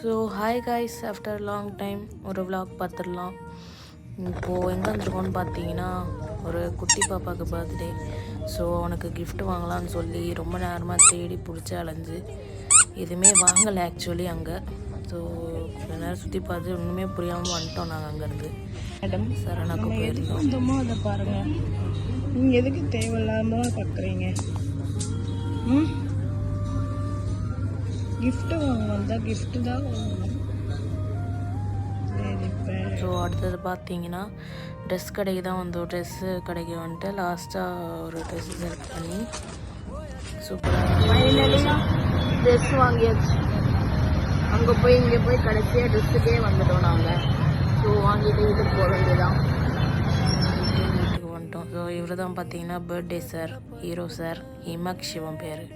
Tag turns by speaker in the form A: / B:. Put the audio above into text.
A: So hi guys, after long time ஒரு vlog பார்த்துடலாம். இப்போது எங்கே வந்துருக்கோன்னு பார்த்தீங்கன்னா, ஒரு குட்டி பாப்பாவுக்கு பர்த்டே. ஸோ அவனுக்கு gift வாங்கலான்னு சொல்லி ரொம்ப நேரமாக தேடி பிடிச்சி அலைஞ்சு எதுவுமே வாங்கலை ஆக்சுவலி அங்கே. ஸோ கொஞ்ச நேரம் சுற்றி பார்த்து ஒன்றுமே புரியாமல் வந்துட்டோம் நாங்கள் அங்கேருந்து. மேடம் சரணாக்கு போயிருந்தோம்.
B: சொந்தமாக அதை பாருங்கள், நீங்கள் எதுக்கு தேவையில்லாமல் பார்க்குறீங்க? கிஃப்ட்டு வாங்க வந்தால் கிஃப்ட்டு தான் வாங்கணும்.
A: ஸோ அடுத்தது பார்த்தீங்கன்னா ட்ரெஸ் கடைக்கு தான் வந்தோம். ட்ரெஸ்ஸு கடைக்கு வந்துட்டு லாஸ்ட்டாக ஒரு ட்ரெஸ் செலக்ட் பண்ணி சூப்பராக
B: ட்ரெஸ் வாங்கியாச்சு. அங்கே போய் இங்கே போய் கடைசியாக ட்ரெஸ்ஸுக்கே வந்துட்டோம் நாங்கள். ஸோ வாங்கிட்டு வீட்டுக்கு போக வேண்டியதான்.
A: வீட்டுக்கு வந்துட்டோம். ஸோ இவர் தான் பார்த்தீங்கன்னா பர்த்டே சார், ஹீரோ சார், இமாக் சிவம் பேர்.